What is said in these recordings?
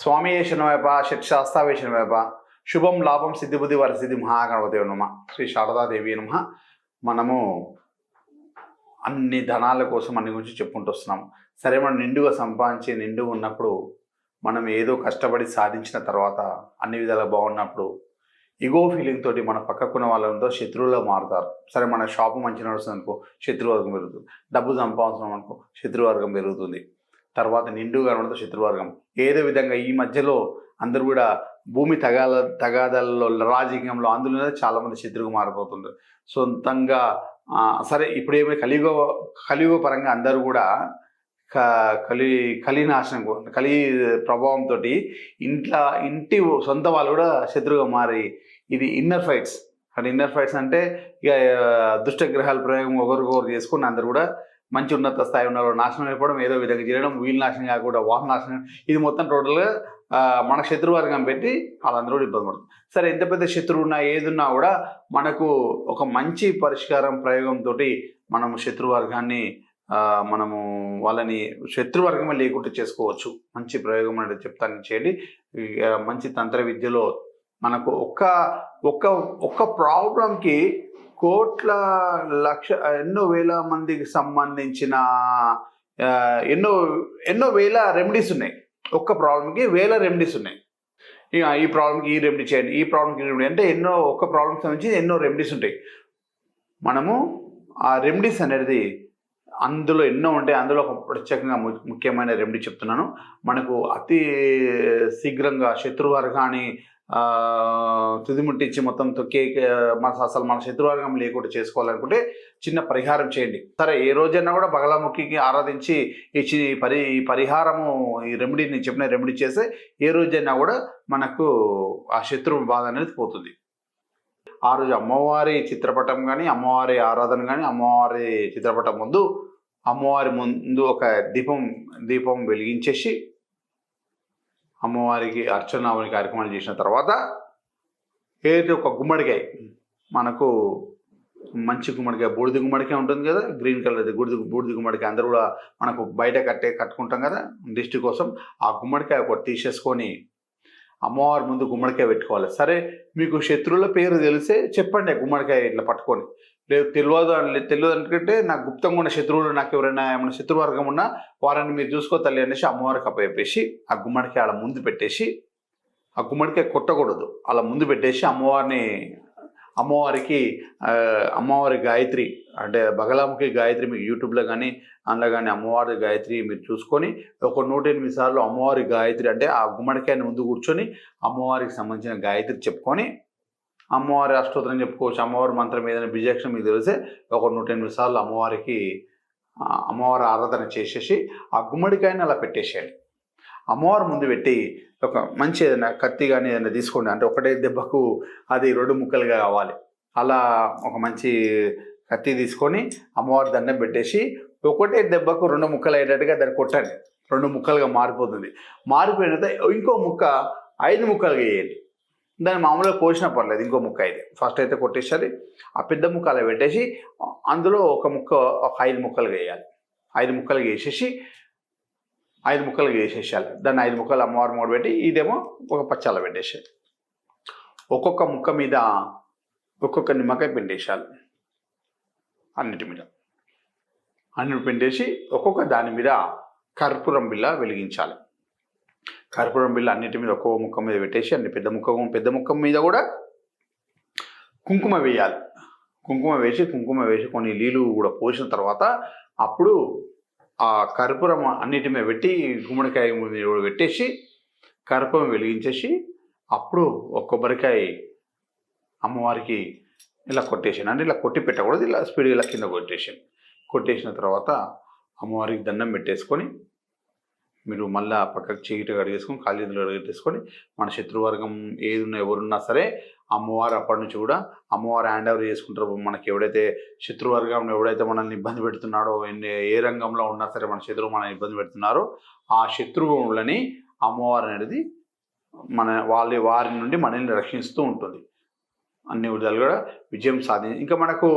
స్వామియే శరణమయ్యప్ప షట్శాస్త్రావే శరణమయ్యప్ప శుభం లాభం సిద్ధిబుద్ధి వరసిద్ధి మహాగణపతి నమ శ్రీ శారదాదేవి నమ. మనము అన్ని ధనాల కోసం అన్ని గురించి చెప్పుకుంటూ వస్తున్నాం. సరే, మనం నిండుగా సంపాదించి నిండుగా ఉన్నప్పుడు, మనం ఏదో కష్టపడి సాధించిన తర్వాత అన్ని విధాలుగా బాగున్నప్పుడు ఇగో ఫీలింగ్ తోటి మన పక్కకున్న వాళ్ళతో శత్రువులో మారుతారు. సరే, మన షాపు మంచి నడుస్తుంది అనుకో, శత్రువర్గం పెరుగుతుంది. డబ్బు సంపాదించడం అనుకో, శత్రువర్గం పెరుగుతుంది. తర్వాత నిండుగా ఉండడంతో శత్రువర్గం. ఏదో విధంగా ఈ మధ్యలో అందరూ కూడా భూమి తగాదాలలో రాజకీయంలో అందులో చాలామంది శత్రువుగా మారిపోతుంటారు సొంతంగా. సరే, ఇప్పుడు ఏమి కలియుగ పరంగా అందరూ కూడా కలినాశనం కలి ప్రభావంతో ఇంటి సొంత వాళ్ళు కూడా శత్రువుగా మారి ఇది ఇన్నర్ ఫైట్స్. ఇన్నర్ ఫైట్స్ అంటే ఇక దుష్టగ్రహాల ప్రయోగం ఒకరికొకరు చేసుకుని అందరు కూడా మంచి ఉన్నత స్థాయి ఉన్న నాశనం అయిపోవడం, ఏదో విధంగా చేయడం, వీళ్ళు నాశనం కాకుండా వాహన నాశనం, ఇది మొత్తం టోటల్గా మన శత్రువర్గం పెట్టి వాళ్ళందరూ కూడా ఇబ్బంది పడుతుంది. సరే, ఎంత పెద్ద శత్రువు ఉన్నా ఏదున్నా కూడా మనకు ఒక మంచి పరిష్కారం ప్రయోగంతో మనము శత్రువర్గాన్ని మనము వాళ్ళని శత్రువర్గమే లేకుండా చేసుకోవచ్చు. మంచి ప్రయోగం అనేది చెప్తాను, చేయండి. మంచి తంత్ర విద్యలో మనకు ఒక్క ప్రాబ్లంకి కోట్ల లక్ష ఎన్నో వేల మందికి సంబంధించిన ఎన్నో వేల రెమెడీస్ ఉన్నాయి. ఒక్క ప్రాబ్లంకి వేల రెమెడీస్ ఉన్నాయి. ఇక ఈ ప్రాబ్లంకి ఈ రెమెడీ చేయండి, ఈ ప్రాబ్లంకి ఈ రెమెడీ అంటే ఒక్క ప్రాబ్లంకి సంబంధించి ఎన్నో రెమెడీస్ ఉంటాయి. మనము ఆ రెమెడీస్ అనేది అందులో ఎన్నో ఉంటాయి. అందులో ఒక ప్రత్యేకంగా ముఖ్యమైన రెమెడీ చెప్తున్నాను. మనకు అతి శీఘ్రంగా శత్రువర్గాన్ని తుదిముట్టించి మొత్తం తొక్కే అసలు మన శత్రువర్గం లేకుండా చేసుకోవాలనుకుంటే చిన్న పరిహారం చేయండి. సరే, ఏ రోజైనా కూడా బగలాముఖికి ఆరాధించి ఈ పరిహారము, ఈ రెమెడీ నేను చెప్పిన రెమెడీ చేస్తే ఏ రోజైనా కూడా మనకు ఆ శత్రువు బాధ అనేది పోతుంది. ఆ రోజు అమ్మవారి చిత్రపటం కానీ, అమ్మవారి ఆరాధన కానీ, అమ్మవారి చిత్రపటం ముందు అమ్మవారి ముందు ఒక దీపం వెలిగించేసి అమ్మవారికి అర్చన కార్యక్రమాలు చేసిన తర్వాత ఏదైతే ఒక గుమ్మడికాయ, మనకు మంచి గుమ్మడికాయ, బూడిద గుమ్మడికాయ ఉంటుంది కదా, గ్రీన్ కలర్ అది బూడిద గుమ్మడికాయ అందరూ కూడా మనకు బయట కట్టుకుంటాం కదా దిష్టి కోసం. ఆ గుమ్మడికాయ ఒకటి తీసేసుకొని అమ్మవారి ముందు గుమ్మడికాయ పెట్టుకోవాలి. సరే, మీకు శత్రువుల పేరు తెలిసే చెప్పండి, గుమ్మడికాయ ఇట్లా పట్టుకొని. లేదు తెలియదు అనుకుంటే నాకు గుప్తంగా ఉన్న శత్రువులు, నాకు ఎవరైనా ఏమైనా శత్రువర్గం ఉన్నా వారిని మీరు చూసుకో తల్లి అనేసి అమ్మవారికి అప్పచెప్పేసి ఆ గుమ్మడికాయ అలా ముందు పెట్టేసి, ఆ గుమ్మడికాయ కొట్టకూడదు, అలా ముందు పెట్టేసి అమ్మవారి గాయత్రి అంటే బగలాముఖి గాయత్రి మీకు యూట్యూబ్లో కానీ అందులో కానీ అమ్మవారి గాయత్రి మీరు చూసుకొని ఒక 108 సార్లు అమ్మవారి గాయత్రి అంటే ఆ గుమ్మడికాయని ముందు కూర్చొని అమ్మవారికి సంబంధించిన గాయత్రి చెప్పుకొని అమ్మవారి అష్టోత్తరం చెప్పుకోవచ్చు. అమ్మవారి మంత్రం ఏదైనా బీజాక్షరం మీకు తెలిసే ఒక 108 సార్లు అమ్మవారి ఆరాధన చేసేసి ఆ గుమ్మడికాయని అలా పెట్టేసేయాలి. అమ్మవారి ముందు పెట్టి ఒక మంచి ఏదైనా కత్తి కానీ ఏదైనా తీసుకోండి, అంటే ఒకటే దెబ్బకు అది 2 ముక్కలుగా కావాలి. అలా ఒక మంచి కత్తి తీసుకొని అమ్మవారి దండం పెట్టేసి ఒకటే దెబ్బకు 2 ముక్కలు అయ్యేటట్టుగా దాన్ని కొట్టండి. 2 ముక్కలుగా మారిపోతుంది. మారిపోయిన తర్వాత ఇంకో ముక్క 5 ముక్కలుగా వేయండి. దాన్ని మామూలుగా కోసినా పర్లేదు, ఇంకో ముక్క అయితే ఫస్ట్ అయితే కొట్టేసేది. ఆ పెద్ద ముక్క అలా పెట్టేసి అందులో ఒక 5 ముక్కలుగా వేయాలి. 5 ముక్కలుగా వేసేసి 5 ముక్కలుగా వేసేసేయాలి. దాన్ని 5 ముక్కలు అమ్మవారి మూడు పెట్టి ఇదేమో ఒక పచ్చాల పెట్టేసేది. ఒక్కొక్క ముక్క మీద ఒక్కొక్క నిమ్మకాయ పిండేసేయాలి. అన్నిటి పిండేసి ఒక్కొక్క దాని మీద కర్పూరం బిళ్ళ వెలిగించాలి. కర్పూరం బిళ్ళ అన్నిటి మీద ఒక్కో ముక్క మీద పెట్టేసి అన్ని పెద్ద ముక్క మీద కూడా కుంకుమ వేయాలి. కుంకుమ వేసి కొన్ని నీళ్ళు కూడా పోసిన తర్వాత అప్పుడు ఆ కర్పూరం అన్నిటి మీద పెట్టి గుమ్మడికాయ మీద పెట్టేసి కర్పూరం వెలిగించేసి అప్పుడు ఒక కొబ్బరికాయ అమ్మవారికి ఇలా కొట్టేసాను. అంటే ఇలా కొట్టి పెట్టకూడదు, ఇలా స్పీడ్గా ఇలా కింద కొట్టేసిన తర్వాత అమ్మవారికి దండం పెట్టేసుకొని మీరు మళ్ళీ పక్కకు చీకటి కడిగేసుకొని కాళ్ళీదులు కడిగేసుకొని మన శత్రువర్గం ఏదున్నా ఎవరున్నా సరే అమ్మవారు అప్పటి నుంచి కూడా అమ్మవారు హ్యాండ్ ఓవర్ చేసుకుంటారు. మనకి ఎవడైతే శత్రువర్గం ఎవడైతే మనల్ని ఇబ్బంది పెడుతున్నాడో, ఏ రంగంలో ఉన్నా సరే మన శత్రువు మనల్ని ఇబ్బంది పెడుతున్నారో ఆ శత్రువులని అమ్మవారు అనేది వారి నుండి మనల్ని రక్షిస్తూ ఉంటుంది. అన్ని విధాలు కూడా విజయం ఇంకా మనకు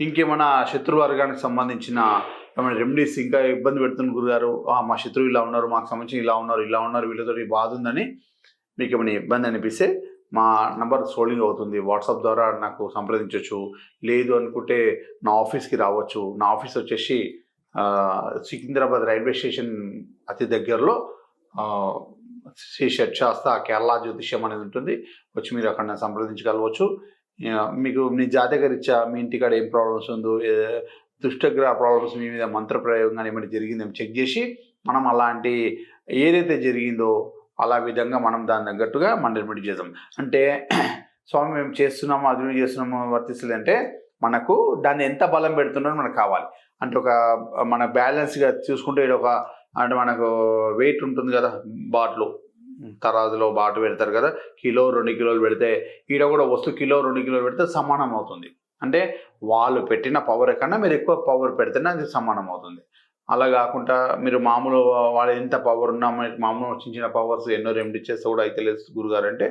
ఇంకేమైనా శత్రువర్గానికి సంబంధించిన ఏమైనా రెమెడీస్ ఇంకా ఇబ్బంది పెడుతున్న గురుగారు, మా శత్రువు ఇలా ఉన్నారు, మాకు సంబంధించి ఇలా ఉన్నారు, వీళ్ళతో బాధ ఉందని మీకు ఏమైనా ఇబ్బంది అనిపిస్తే మా నంబర్ స్క్రోలింగ్ అవుతుంది, వాట్సాప్ ద్వారా నాకు సంప్రదించవచ్చు. లేదు అనుకుంటే నా ఆఫీస్కి రావచ్చు. నా ఆఫీస్ వచ్చేసి సికింద్రాబాద్ రైల్వే స్టేషన్ అతి దగ్గరలో శ్రీ షట్శాస్త్ర కేరళ జ్యోతిష్యం అనేది ఉంటుంది. వచ్చి మీరు అక్కడ సంప్రదించగలవచ్చు. మీకు మీ జాతక రీత్యా మీ ఇంటికాడ ఏం ప్రాబ్లమ్స్ ఉందో, దుష్టగ్రహ ప్రాబ్లమ్స్ మీ మీద మంత్ర ప్రయోగం కానీ ఏమైనా జరిగిందేమో చెక్ చేసి మనం అలాంటి ఏదైతే జరిగిందో అలా విధంగా మనం దాని తగ్గట్టుగా మనం రెమెడీ చేద్దాం. అంటే స్వామి మేము చేస్తున్నాము, అది చేస్తున్నాము వర్తిస్తుంది అంటే మనకు దాన్ని ఎంత బలం పెడుతున్నారో మనకు కావాలి. అంటే ఒక మన బ్యాలెన్స్గా చూసుకుంటే అంటే మనకు వెయిట్ ఉంటుంది కదా, బాట్లు తరాజులో బాటు పెడతారు కదా, కిలో 2 కిలోలు పెడితే ఈడ కూడా వస్తువు కిలో 2 కిలోలు పెడితే సమానం అవుతుంది. అంటే వాళ్ళు పెట్టిన పవర్ కన్నా మీరు ఎక్కువ పవర్ పెడితేనే అది సమానం అవుతుంది. అలా కాకుండా మీరు మామూలు వాళ్ళు ఎంత పవర్ ఉన్నా మామూలు చిన్న పవర్స్ ఎన్నో రెమెడీ చేస్తే కూడా అయితే లేదు గురుగారు అంటే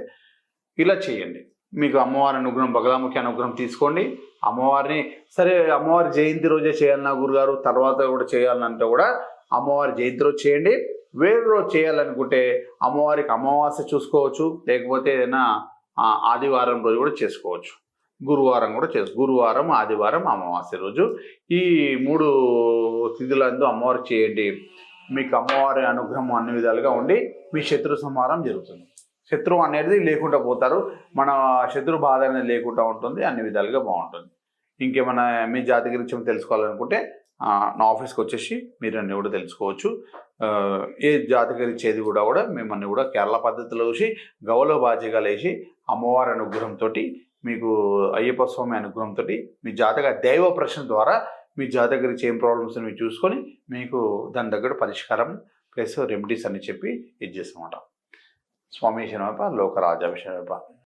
ఇలా చేయండి. మీకు అమ్మవారి అనుగ్రహం, బగలాముఖి అనుగ్రహం తీసుకోండి. అమ్మవారిని సరే అమ్మవారి జయంతి రోజే చేయాలన్నా గురుగారు, తర్వాత కూడా చేయాలంటే కూడా అమ్మవారి జయంతి రోజు చేయండి. వేరే రోజు చేయాలనుకుంటే అమ్మవారికి అమావాస్య చూసుకోవచ్చు, లేకపోతే ఏదైనా ఆదివారం రోజు కూడా చేసుకోవచ్చు. గురువారం కూడా గురువారం, ఆదివారం, అమావాస్య రోజు ఈ 3 తిథులందు అమ్మవారికి చేయండి. మీకు అమ్మవారి అనుగ్రహం అన్ని విధాలుగా ఉండి మీ శత్రు సంహారం జరుగుతుంది. శత్రువు అనేది లేకుండా పోతారు, మన శత్రు బాధ అనేది లేకుండా ఉంటుంది, అన్ని విధాలుగా బాగుంటుంది. ఇంకేమైనా మీ జాతక రీత్యం తెలుసుకోవాలనుకుంటే నా ఆఫీస్కి వచ్చేసి మీరు అన్నీ కూడా తెలుసుకోవచ్చు. ఏ జాతక రీత్యేది కూడా మిమ్మల్ని కూడా కేరళ పద్ధతిలో చూసి గౌరవ బాధ్యతగా వేసి అమ్మవారి అనుగ్రహంతో మీకు అయ్యప్ప స్వామి అనుగ్రహంతో మీ జాతక దైవ ప్రశ్న ద్వారా మీ జాతక రీత్యా ఏం ప్రాబ్లమ్స్ మీరు చూసుకొని మీకు దాని దగ్గర పరిష్కారం ప్లస్ రెమెడీస్ అని చెప్పి ఇది చేస్తామన్నమాట. స్వామి శరణమప్ప, లోకరాజాభిషేకమప్ప.